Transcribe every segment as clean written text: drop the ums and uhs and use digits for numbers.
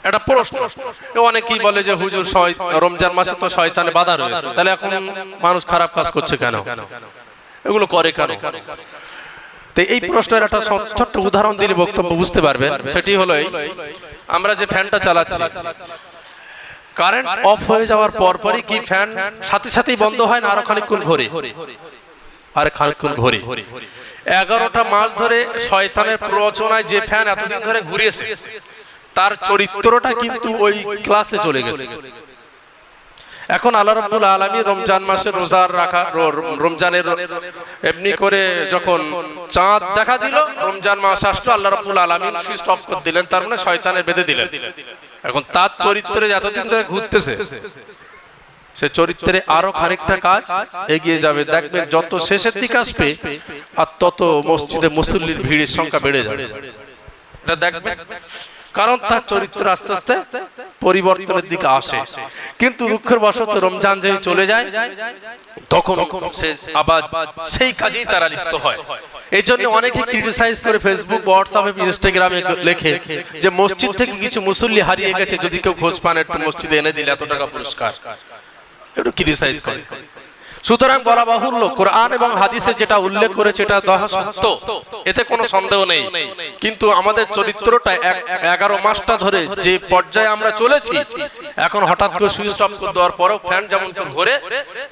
এটা প্রশ্ন। অনেকেই বলে যে হুজুর রমজান মাসে তো শয়তানে বাধা রয়েছে, তাহলে এখন মানুষ খারাপ কাজ করছে কেন, এগুলো করে কেন? তো এই প্রশ্নের একটা ছোট্ট উদাহরণ দিলে বক্তব্য বুঝতে পারবেন। সেটি হলো আমরা যে ফ্যানটা চালাচ্ছি, কারেন্ট অফ হয়ে যাওয়ার পরপরই কি ফ্যান সাথে সাথেই বন্ধ হয় না আরো খানিকক্ষণ ঘোরে? আর খানিকক্ষণ ঘোরে। 11টা মাস ধরে শয়তানের প্ররোচনায় যে ফ্যান এতদিন ধরে ঘুরিয়েছে, তার চরিত্রটা কিন্তু ওই ক্লাসে চলে গেছে। এখন আল্লাহ রাব্বুল আলামিন রমজান মাসে রোজা রাখা, রমজানের এমনি করে যখন চাঁদ দেখা দিল, রমজান মাস আসলো, আল্লাহ রাব্বুল আলামিন সুইচ অফ করে দিলেন, তার মানে শয়তানের বেঁধে দিলেন। এখন তার চরিত্রে এতদিন ধরে ঘুরতেছে, সে চরিত্রে আরো খানিকটা কাজ এগিয়ে যাবে। দেখবেন যত শেষের দিকে আসবে আর তত মসজিদে মুসল্লির ভিড়ের সংখ্যা বেড়ে যাবে। এটা দেখবেন, কারণ তার চরিত্র আস্তে আস্তে পরিবর্তনের দিকে আসে। কিন্তু দুঃখের বশত রমজান যেই চলে যায়, তখন সে আবার সেই কাজেই তারা লিপ্ত হয়। এই জন্য অনেকে ক্রিটিসাইজ করে ফেসবুক, হোয়াটসঅ্যাপ, ইনস্টাগ্রামে লেখে যে মসজিদ থেকে কিছু মুসল্লি হারিয়ে গেছে, যদি কেউ খোঁজ পান একটু মসজিদে এনে দিলে এত টাকা পুরস্কার, একটু ক্রিটিসাইজ করে। সুতরাং বলা বাহুল্য, কোরআন এবং হাদিসে যেটা উল্লেখ করেছে এটা সত্য, এতে কোনো সন্দেহ নেই। কিন্তু আমাদের চরিত্রটা 11 মাসটা ধরে যে পর্যায়ে আমরা চলেছি, এখন হঠাৎ করে সুইচ অফ করে দেওয়ার পরেও ফ্যান যেমন ঘোরে,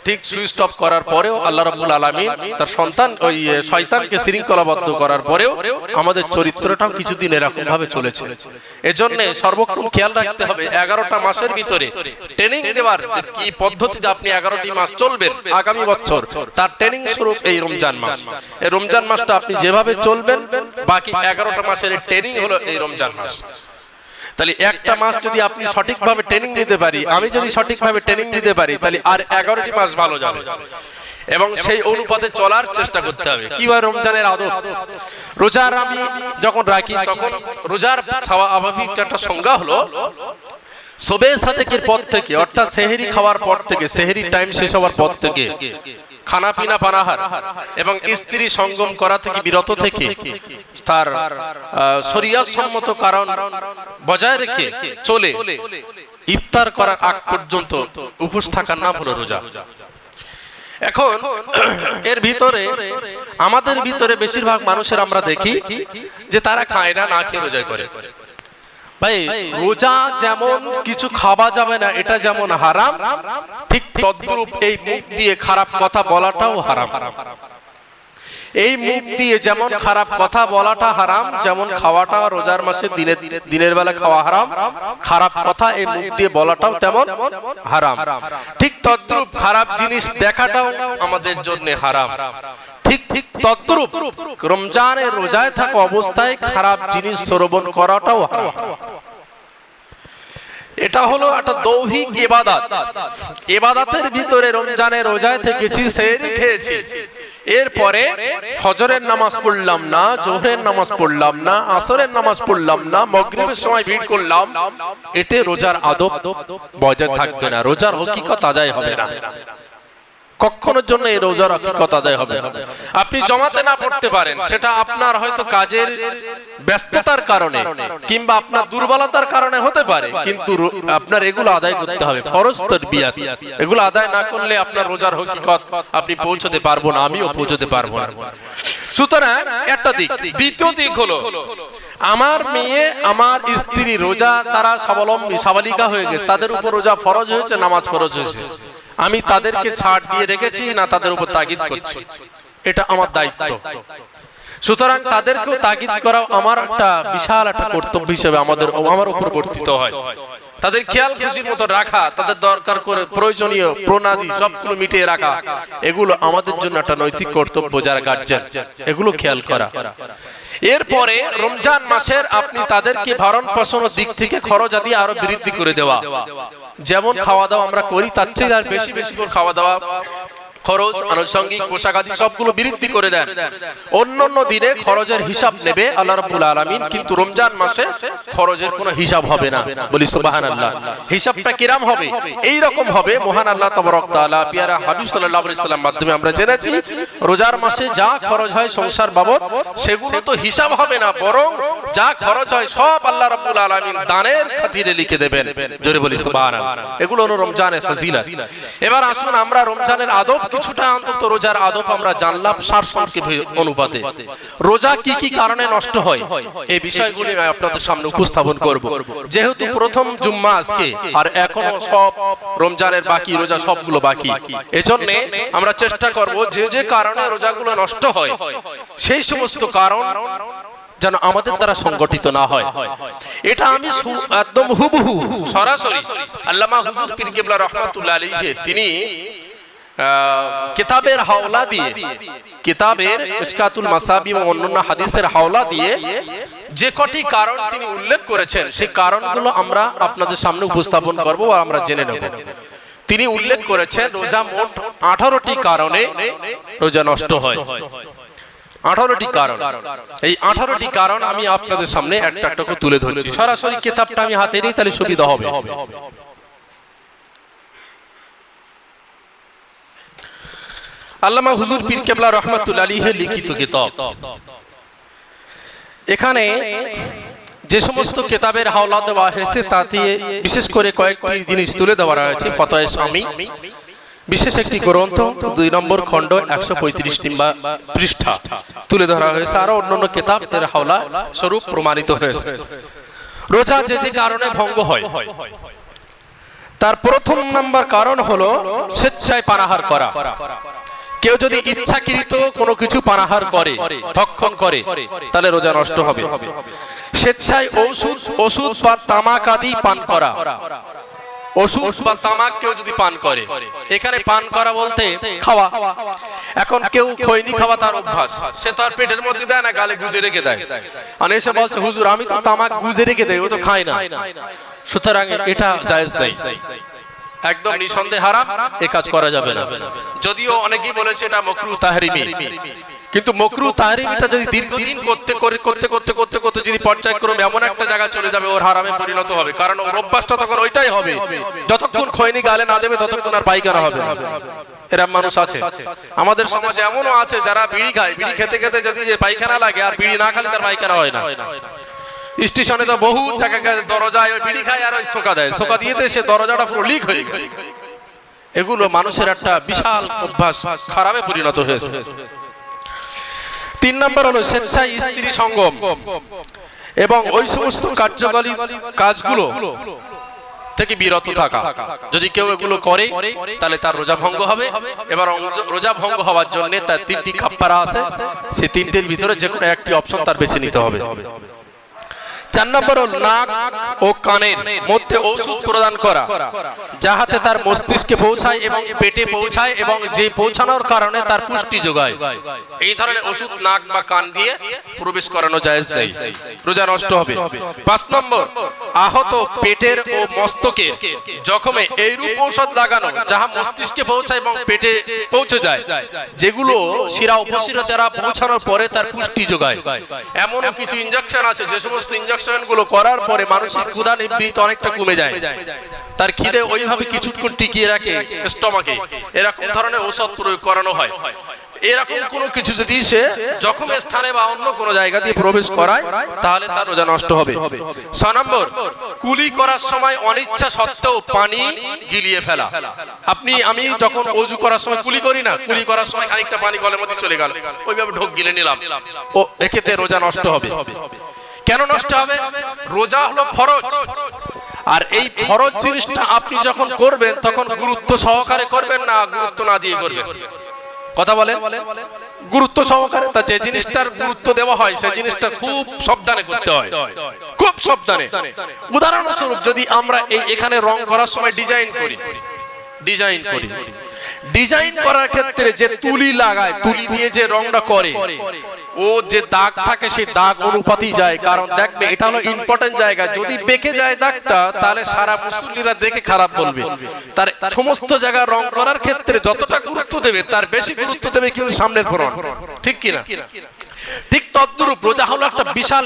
ঠিক সুইচ অফ করার পরেও আল্লাহ রাব্বুল আলামিন তার সন্তান ওই শয়তানকে শৃঙ্খলাবদ্ধ করার পরেও আমাদের চরিত্রটাও কিছুদিন এরকম ভাবে চলেছে। এজন্য সর্বক্ষণ খেয়াল রাখতে হবে 11টা মাসের ভিতরে ট্রেনিং দেওয়ার কি পদ্ধতিতে আপনি 11টি মাস চলবেন আগামী বছর, তার ট্রেনিং স্বরূপ এই রমজান মাস। এই রমজান মাসটা আপনি যেভাবে চলবেন, বাকি 11টা মাসের ট্রেনিং হলো এই রমজান মাস। তাহলে একটা মাস যদি আপনি সঠিকভাবে ট্রেনিং নিতে পারি, আমি যদি সঠিকভাবে ট্রেনিং নিতে পারি, তাহলে আর 11টি মাস ভালো যাবে। এবং সেই অনুপাতে চলার চেষ্টা করতে হবে। কিভাবে রমজানের আদব, রোজার আমি যখন রাখি তখন রোজার স্বাভাবিক একটা সংজ্ঞা হলো সবে সাদেকের পর থেকে, অর্থাৎ সেহরি খাওয়ার পর থেকে, সেহরি টাইম শেষ হওয়ার পর থেকে খানা পিনা পানাহার এবং স্ত্রী সঙ্গম করা থেকে বিরত থেকে তার শরিয়ত সম্মত কারণ বজায় রেখে চলে ইফতার করার আগ পর্যন্ত উপোস থাকার নাম হলো রোজা। এখন এর ভিতরে আমাদের ভিতরে বেশিরভাগ মানুষের আমরা দেখি যে তারা খায় না, না খেয়ে রোজা করে। ভাই, রোজা যেমন কিছু খাওয়া যাবে না এটা যেমন হারাম, ঠিক তদ্রূপ এই মুখ দিয়ে খারাপ কথা বলাটাও হারাম। এই মুখ দিয়ে যেমন খারাপ কথা বলাটা হারাম, যেমন খাওয়াটা রোজার মাসে দিনের বেলা খাওয়া হারাম, খারাপ কথা এই মুখ দিয়ে বলাটাও তেমন হারাম। ঠিক তদ্রূপ খারাপ জিনিস দেখাটাও আমাদের জন্য হারাম। ঠিক ঠিক তদ্রূপ রমজানের রোজায় থাকা অবস্থায় খারাপ জিনিস শ্রবণ করাটাও হারাম। এটা হলো একটা দৈহিক ইবাদত। ইবাদতের ভিতরে রমজানের রোজায় থেকেছি, সেহরি খেয়েছি, এরপরে ফজরের নামাজ পড়লাম না, জোহরের নামাজ পড়লাম না, আসরের নামাজ পড়লাম না, মাগরিবের সময় ভিড় করলাম, এতে রোজার আদব বজায় থাকবে না, রোজার হকিকত আদায় হবে না। কখনোর জন্য এই রোজার হকিকত আদায় হবে না। আপনি জমাতে না পড়তে পারেন, সেটা আপনার হয়তো কাজের ব্যস্ততার কারণে কিংবা আপনার দুর্বলতার কারণে হতে পারে, কিন্তু আপনার এগুলো আদায় করতে হবে। ফরজ তারবিয়াত এগুলো আদায় না করলে আপনার রোজার হকিকত আপনি পৌঁছতে পারবো না, আমিও পৌঁছতে পারবো না। সুতরাং একটা দিক। দ্বিতীয় দিক হলো, আমার মেয়ে আমার স্ত্রী রোজা, তারা স্বাবলম্বী সাবালিকা হয়ে গেছে, তাদের উপর রোজা ফরজ হয়েছে, নামাজ ফরজ হয়েছে, আমি তাদেরকে ছাড় দিয়ে রেখেছি না তাদের উপর তাগিদ করছি, এটা আমার দায়িত্ব। সুতরাং তাদেরকেও তাগিদ করা আমার একটা বিশাল একটা কর্তব্য হিসেবে আমার উপর বর্তিত হয়। তাদের খেয়াল খুশির মতো রাখা, তাদের দরকার করে প্রয়োজনীয় প্রণালী সবগুলো মিটিয়ে রাখা, এগুলো আমাদের জন্য একটা নৈতিক কর্তব্য। যারা গার্জিয়ান, এগুলো খেয়াল করা। এরপরে রমজান মাসের আপনি তাদেরকে ভরণ পোষণের দিক থেকে খরচ আদি আরো বৃদ্ধি করে দেওয়া। যেমন খাওয়া দাওয়া আমরা করি, তার চেয়ে আর বেশি বেশি করে খাওয়া দাওয়া খরচ, আনুষঙ্গিক পোশাক আদি সবগুলো বৃদ্ধি করে দেন। অন্যান্য দিনে খরচের হিসাব নেবে আল্লাহ রাব্বুল আলামিন, কিন্তু রমজান মাসে খরচের কোনো হিসাব হবে না। বলি সুবহানাল্লাহ। হিসাবটা কিরাম হবে? এই রকম হবে, মহান আল্লাহ তাবারক তাআলা পিয়ারা হাবিব সাল্লাল্লাহু আলাইহি সাল্লাম মাধ্যমে আমরা জেনেছি, রোজার মাসে যা খরচ হয় সংসার বাবদ সেগুলো তো হিসাব হবে না, বরং যা খরচ হয় সব আল্লাহ রাব্বুল আলামিন দানের খাতিরে লিখে দেবেন। জোরে বলি সুবহানাল্লাহ। এগুলো হলো রমজানের ফজিলত। এবার আসুন আমরা রমজানের আদব কিছুটা, অন্তত রোজার আদব আমরা জানলাম সারসংক্ষেপ অনুপাতে। রোজা কি কি কারণে নষ্ট হয় এই বিষয়গুলি আমি আপনাদের সামনে উপস্থাপন করব। যেহেতু প্রথম জুম্মা আজকে, আর এখনো সব রমজানের বাকি রোজা সবগুলো বাকি, এজন্য আমরা চেষ্টা করব যে যে কারণে রোজাগুলো নষ্ট হয় সেই সমস্ত কারণ যেন আমাদের দ্বারা সংগঠিত না হয়। এটা আমি একদম হুবহু সরাসরি আল্লামা হুজুর পীর কেবলা রহমাতুল্লাহ আলাইহি তিনি কিতাবের হাওলা দিয়ে, কিতাবের মিশকাতুল মাসাবি এবং অন্যান্য হাদিসের হাওলা দিয়ে যে কটি কারণ তিনি উল্লেখ করেছেন সেই কারণগুলো আমরা আপনাদের সামনে উপস্থাপন করব আর আমরা জেনে নেব। তিনি উল্লেখ করেছেন রোজা মোট 18টি কারণে রোজা নষ্ট হয়। 18টি কারণ। এই 18টি কারণ আমি আপনাদের সামনে একটা একটা করে তুলে ধরছি। সরাসরি কিতাবটা আমি হাতে নিই, তাহলে সুবিধা হবে। আল্লামা হুজুর পীর কেবলা রহমাতুল্লাহ আলাইহি লিখিত কিতাব। এখানে যে সমস্ত কিতাবের হাওলা দেওয়া হয়েছে তাতে বিশেষ করে কয়েকটি জিনিস তুলে দেওয়া হয়েছে। ফতোয়া শামী বিশেষ একটি গ্রন্থ 2 নম্বর খণ্ড 135 নম্বর পৃষ্ঠা তুলে ধরা হয়েছে। আরো অন্যান্য কিতাব এর হাওলা স্বরূপ প্রমাণিত হয়েছে। রোজা যে যে কারণে ভঙ্গ হয় তার প্রথম নাম্বার কারণ হলো স্বেচ্ছায় পানাহার করা। কেউ যদি ইচ্ছাকৃত কোনো কিছু পানাহার করে, ভক্ষণ করে, তাহলে রোজা নষ্ট হবে। স্বেচ্ছায় ওষুধ বা তামাক আদি পান করা। ওষুধ বা তামাক কেউ যদি পান করে, এখানে পান করা বলতে খাওয়া। এখন কেউ খৈনি খাওয়া তার অভ্যাস, সে তো আর পেটের মধ্যে দেয় না, গালে গুজে রেখে দেয়। আর এসে বলছে হুজুর আমি তো তামাক গুজে রেখে দেই, ও তো খায় না। সুতরাং এটা জায়েজ নেই, একদম নিঃসন্দেহে হারাম, এই কাজ করা যাবে না। যদিও অনেকেই বলেছে এটা মাকরুহ তাহরিমি, কিন্তু মাকরুহ তাহরিমিটা যদি দীর্ঘদিন করতে যদি পর্যায়ক্রমে এমন একটা জায়গা চলে যাবে ওর হারামে পরিণত হবে। কারণ ওর অভ্যাসটা তখন ওইটাই হবে, যতক্ষণ খৈনি গালে না দেবে ততক্ষণ আর পায়খানা হবে না। এরকম মানুষ আছে আমাদের সমাজে, এমনও আছে যারা বিড়ি খায়, বিড়ি খেতে খেতে যদি পায়খানা লাগে আর বিড়ি না খেলে তার পায়খানা হয় না। স্টেশনে তো বহু জায়গায় দরজায় ওই বিড়ি খায় আর ওই ছোকা দেয়, ছোকা দিয়ে সে দরজাটা পুরো লিক হয়ে গেছে। এগুলো মানুষের একটা বিশাল অভ্যাস, খারাপে পরিণত হয়েছে। 3 নম্বর হলো স্বেচ্ছায় স্ত্রী সঙ্গম এবং ওই সমস্ত কার্যকরী কাজগুলো থেকে বিরত থাকা। যদি কেউ এগুলো করে তাহলে তার রোজা ভঙ্গ হবে। এবার রোজা ভঙ্গ হওয়ার জন্য তার 3টি কাফারা আছে, সেই 3টির ভিতরে যে কোনো একটি অপশন তার বেছে নিতে হবে। 4 নম্বর হল নাক ও কানের মধ্যে ঔষধ প্রদান করা, যাহাতে তার মস্তিষ্কে পৌঁছায় এবং পেটে পৌঁছায় এবং যে পৌঁছানোর কারণে তার পুষ্টি যোগায়। এই ধরনের ওষুধ নাক বা কান দিয়ে প্রবেশ করানো জায়েজ নেই, রোজা নষ্ট হবে। 5 নম্বর আহত পেটের ও মস্তকে জখমে এইরূপ ঔষধ লাগানো যাহা মস্তিষ্কে পৌঁছায় এবং পেটে পৌঁছে যায়, যেগুলো শিরা উপশিরা দ্বারা পৌঁছানোর পরে তার পুষ্টি যোগায়। এমনও কিছু ইনজেকশন আছে যে সমস্ত ইনজেকশন গুলো করার পরে মানুষের ক্ষুধা নিবৃত্ত অনেকটা কমে যায়, তার খিদে ওইভাবে কিছুক্ষণ টিকিয়ে রাখে স্টমাকে। এরকম ধরনের ঔষধ প্রয়োগ করানো হয়। এরকম কোনো কিছু যদি সে জখমের স্থানে বা অন্য কোনো জায়গা দিয়ে প্রবেশ করায় তাহলে তার রোজা নষ্ট হবে। 6 নম্বর কুলি করার সময় অনিচ্ছা সত্ত্বেও পানি গিলিয়ে ফেলা। আমি যখন ওযু করার সময় কুলি করি না, কুলি করার সময় খানিকটা পানি গলের মধ্যে চলে গেল, ওইভাবে ঢোক গিলে নিলাম, ও এক্ষেত্রে রোজা নষ্ট হবে। কেন নষ্ট হবে? রোজা হলো ফরজ, আর এই ফরজ জিনিসটা আপনি যখন করবেন তখন গুরুত্ব সহকারে করবেন না গুরুত্ব না দিয়ে করবেন। কথা বলেন, গুরুত্ব সহকারে। তা যে জিনিসটার গুরুত্ব দেওয়া হয় সেই জিনিসটা খুব সাবধানে করতে হয়, খুব সাবধানে। উদাহরণস্বরূপ যদি আমরা এখানে রং করার সময় ডিজাইন করি, ডিজাইন করার ক্ষেত্রে যে তুলি লাগায়, তুলি দিয়ে যে রংটা করে, ও যে দাগ থাকে সেই দাগ অনুপাতেই যায়। কারণ দেখবে এটা হলো ইম্পর্টেন্ট জায়গা, যদি বেঁকে যায় দাগটা তাহলে সারা মুসল্লিরা দেখে খারাপ বলবে। তার সমস্ত জায়গা রং করার ক্ষেত্রে যতটা গুরুত্ব দেবে তার বেশি গুরুত্ব দেবে কিন্তু সামনের ফ্রন্ট, ঠিক কিনা? ঠিক তদ্রূপ রোজা হলো একটা বিশাল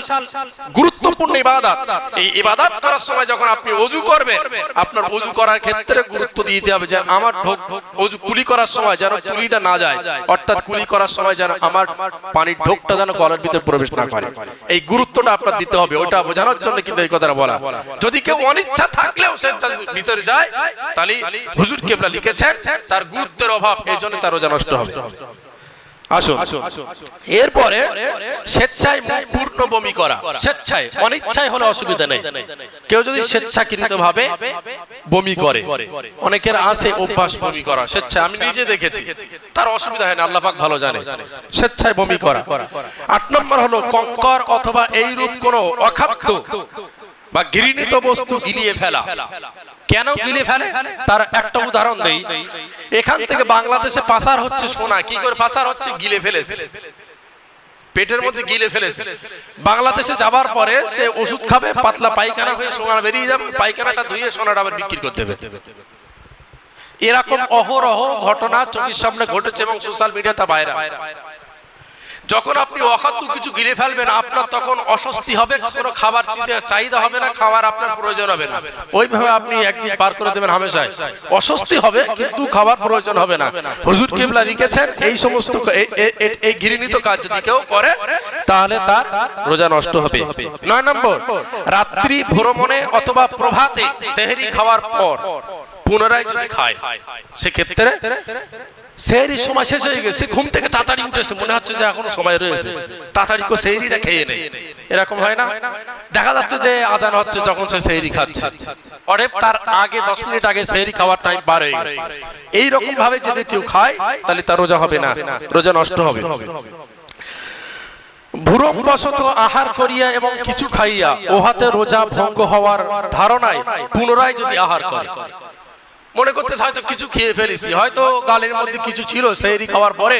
গুরুত্বপূর্ণ ইবাদত। এই ইবাদত করার সময় যখন আপনি ওযু করবেন, আপনার ওযু করার ক্ষেত্রে গুরুত্ব দিতে হবে যে আমার ওযু কুলি করার সময় যেন কুলিটা না যায়, অর্থাৎ কুলি করার সময় যেন আমার পানির ঢোকটা যেন গলার ভিতরে প্রবেশ না করে। এই গুরুত্বটা আপনার দিতে হবে, ওটা বোঝানোর জন্য কিন্তু এই কথাটা বলা। যদি কেউ অনিচ্ছা থাকলেও সে ভিতরে যায়, তাহলে হুজুর কেবলা লিখেছেন তার গুরুত্বের অভাব, এই জন্য তার রোজা নষ্ট হবে। আসুন, এরপরে স্বেচ্ছায় পূর্ণ বমি করা। স্বেচ্ছায়, অনিচ্ছায় হলে অসুবিধা নেই। কেউ যদি স্বেচ্ছাকৃত ভাবে বমি করে, অনেকের আছে অভ্যাস বমি করা স্বেচ্ছায়, আমি নিজে দেখেছি, তার অসুবিধা হয় না, আল্লাহ পাক ভালো জানে। স্বেচ্ছায় বমি করা। 8 নম্বর হলো কঙ্কর অথবা এইরূপ কোন অখাদ্য বা ঘৃণিত বস্তু গিলিয়ে ফেলা। কেন গিলে ফেলে তার একটা উদাহরণ দেই। এখান থেকে বাংলাদেশে পাচার হচ্ছে সোনা, কি করে পাচার হচ্ছে? গিলে ফেলেছে, পেটের মধ্যে গিলে ফেলেছে। বাংলাদেশে যাবার পরে সে ওষুধ খাবে, পাতলা পায়খানা হয়ে সোনা বেরিয়ে যাবে, পায়খানাটা ধুয়ে সোনাটা আবার বিক্রি করতে হবে। এরকম অহরহ ঘটনা চোখের সামনে ঘটেছে এবং সোশ্যাল মিডিয়াতে ভাইরাল। যখন আপনি অখাদ্য কিছু গিলে ফেলবেন, আপনার তখন অস্বস্তি হবে, কোনো খাবার চাহিদা হবে না, খাবার আপনার প্রয়োজন হবে না। ওইভাবে আপনি একদিন পার করে দেবেন, হামেশায় অস্বস্তি হবে কিন্তু খাবার প্রয়োজন হবে না। হুজুর কিবলা লিখেছেন এই সমস্ত এই ঘৃণিত কাজ যদি কেউ করে তাহলে তার রোজা নষ্ট হবে। 9 নম্বর, রাত্রি ভ্রমণে অথবা প্রভাতে সেহরি খাওয়ার পর পুনরায় যদি খায়, সেক্ষেত্রে সেহরির সময় শেষ হয়ে গেছে, ঘুম থেকে তাড়াতাড়ি উঠেছে, মনে হচ্ছে যে এখনো সময় রয়েছে, তাড়াতাড়ি করে সেহরিটা খেয়ে নেই, এরকম হয় না? দেখা যাচ্ছে যে আজান হচ্ছে যখন সে সেহরি খাচ্ছে, অরে তার আগে 10 মিনিট আগে সেহরি খাওয়ার টাইম পার হয়ে গেছে। এইরকম ভাবে যদি কেউ খায় তাহলে তার রোজা হবে না, রোজা নষ্ট হবে। ভ্রমবশত আহার করিয়া এবং কিছু খাইয়া ওহাতে রোজা ভঙ্গ হওয়ার ধারণায় পুনরায় যদি আহার করে, মনে করতে হয়তো কিছু খেয়ে ফেলেছি, হয়তো গালের মধ্যে কিছু ছিল সেহরি খাওয়ার পরে,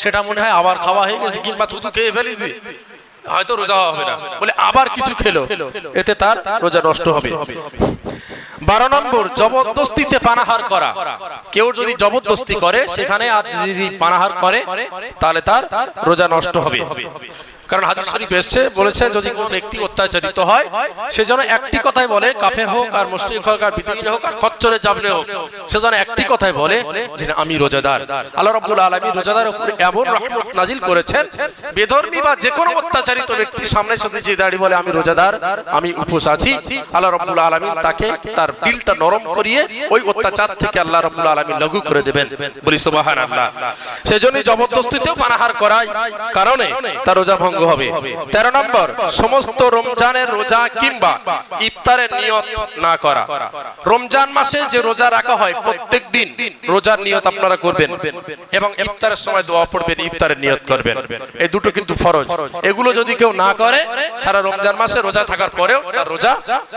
সেটা মনে হয় আবার খাওয়া হয়ে গেছে, কিংবা থুতু খেয়ে ফেলেছি, হয়তো রোজা হবে না বলে আবার কিছু খেলো, এতে তার রোজা নষ্ট হবে। 12 নম্বর, জবরদস্তিতে পানাহার করা। কেউ যদি জবরদস্তি করে সেখানে আর যদি পানাহার করে তাহলে তার রোজা নষ্ট হবে। কারণ হাদিস শরীফ এসেছে, বলেছে যদি কোন ব্যক্তি অত্যাচারিত হয় সেজন্য একটি কথাই বলে, কাফের হোক আর মুশরিক হোক আর বিদঈন হোক আর খচ্চরে জাবরে হোক, সেজন্য একটি কথাই বলে যে আমি রোজাদার। আল্লাহ রাব্বুল আলামিন রোজাদারের উপর এমন রহমত নাজিল করেছেন, বেধর্মী বা যে কোনো অত্যাচারিত ব্যক্তি সামনে সাথে যে দাঁড়িয়ে বলে আমি রোজাদার, আমি উপোস আছি, আল্লাহ রাব্বুল আলামিন তাকে তার দিলটা নরম করিয়ে ওই অত্যাচার থেকে আল্লাহ রাব্বুল আলামিন লঘু করে দেবেন, বলি সুবহানাল্লাহ। সেজন্য জবরদস্তিতেও পানাহার করায় কারণে তার রোজা ভঙ্গ হবে। 13 নম্বর, সমস্ত রমজানের রোজা কিংবা ইফতারের নিয়ত না করা। রমজান মাসে যে রোজা রাখা হয় প্রত্যেক দিন রোজার নিয়ত আপনারা করবেন এবং ইফতারের সময় দোয়া পড়বেন, ইফতারের নিয়ত করবেন, এই দুটো কিন্তু ফরজ। এগুলো যদি কেউ না করে সারা রমজান মাসে রোজা থাকার পরেও তার রোজা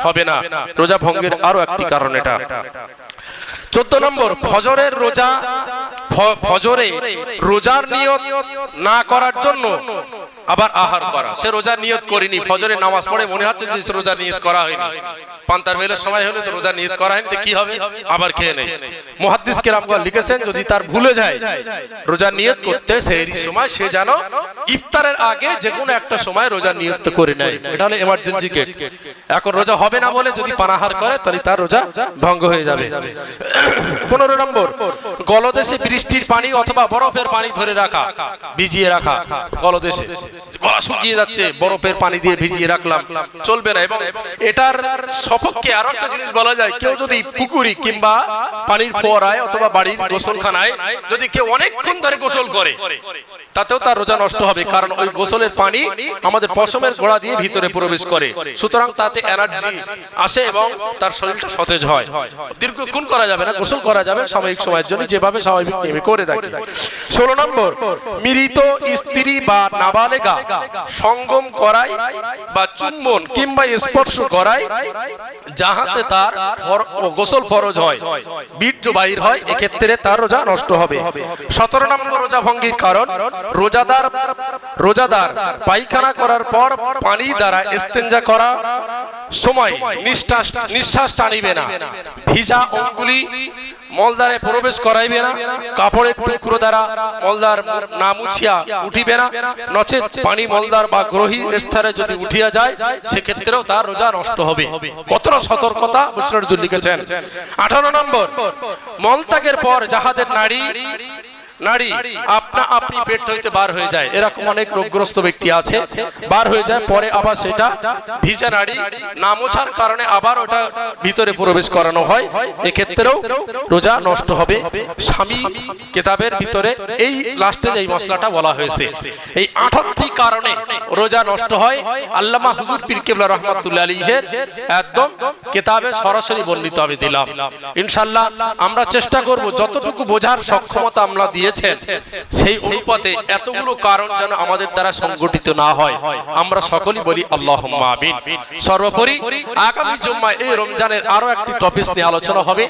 হবে না, রোজা ভঙ্গের আরো একটি কারণ এটা। 14 নম্বর, ফজরের রোজা, ফজরে রোজার নিয়ত না করার জন্য আবার আহার করা। সে রোজার নিয়ত করেনি, ফজরের নামাজ পড়ে মনে হচ্ছে যে রোজার নিয়ত করা হয়নি, পান্তার বেলার সময় হলে তো রোজার নিয়ত করা হয়নি, তো কি হবে? আবার খেয়ে নেই। মুহাদ্দিস কেরামগণ লিখেছেন যদি তার ভুলে যায় রোজার নিয়ত করতে সেহরির সময়, সে যেন ইফতারের আগে যে কোনো একটা সময় রোজার নিয়ত করে নেয়, এটা হলো এমার্জেন্সি কেস। এখন রোজা হবে না বলে যদি পানাহার করে তাহলে তার রোজা ভঙ্গ হয়ে যাবে। 15 নম্বর, গলদেশে বৃষ্টির পানি অথবা বরফের পানি ধরে রাখা, ভিজিয়ে রাখা। গলদেশে গলা শুকিয়ে যাচ্ছে, বরফের পানি দিয়ে ভিজিয়ে রাখলাম, চলবে না। এবং এটার সপক্ষে আরো একটা জিনিস বলা যায়, কেউ যদি পুকুরি কিংবা পানির ফোয়ারায় অথবা বাড়ির গোসলখানায় যদি কেউ অনেকক্ষণ ধরে গোসল করে তাতেও তার রোজা নষ্ট হবে, কারণ ওই গোসলের পানি আমাদের পশমের গোড়া দিয়ে ভিতরে প্রবেশ করে, সুতরাং তাতে এনার্জি আসে এবং তার শরীরটা সতেজ হয়। দীর্ঘক্ষণ করা যাবে না, গোসল করা যাবে সাময়িক সময়ের জন্য, যেভাবে স্বাভাবিক করে থাকি। 16 নম্বর, মৃত স্ত্রী বা নাবালেগ বালেগা সঙ্গম করায় বা চুম্বন কিংবা স্পর্শ করায় যাহাতে তার গোসল ফরজ হয়, বীর্য বাহির হয়, এক্ষেত্রে তার রোজা নষ্ট হবে। 17 নম্বর রোজা ভঙ্গের কারণ, রোজাদার পায়খানা করার পর পানি দ্বারা ইস্তেঞ্জা করা সময় নিঃশ্বাস টানিবে না, ভিজা অঙ্গুলি মলদারে প্রবেশ করাইবে না, কাপড়ের টুকরো দ্বারা মলদার না মুছিয়া উঠিবে না, নচেত পানি মলদার বা গ্রহী স্তরে যদি উঠিয়া যায় সেক্ষেত্রেও তার রোজা নষ্ট হবে। কতটা সতর্কতা মুসলিম লিখেছেন। 18 নম্বর, মলত্যাগের পর যাহাদের নারী আপনি পেট হইতে বার হয়ে যায়, এরকম অনেক রোগগ্রস্ত ব্যক্তি আছে, বার হয়ে যায়, পরে আবার সেটা ভিজা নাড়ি না মোছার কারণে আবার ওটা ভিতরে প্রবেশ করানো হয়, এক্ষেত্রেও রোজা নষ্ট হবে। স্বামী কিতাবের ভিতরে এই লাস্টে এই মশলাটা বলা হয়েছে। এই 18টি কারণে রোজা নষ্ট হয়। আল্লামা হুজুর পীর কেবলা রহমাতুল্লাহ আলাইহির একদম কিতাবে সরাসরি বর্ণিত আমি দিলাম। ইনশাআল্লাহ আমরা চেষ্টা করব যতটুকু বোঝার সক্ষমতা আমরা দিয়ে সেই অনুপাতে এতগুলো কারণ যেন আমাদের দ্বারা সংগঠিত না হয়, আমরা সকলেই বলি আল্লাহুম্মা আমিন। সর্বোপরি আগামী জুম্মায় এই রমজানের আরো একটি টপিক নিয়ে আলোচনা হবে।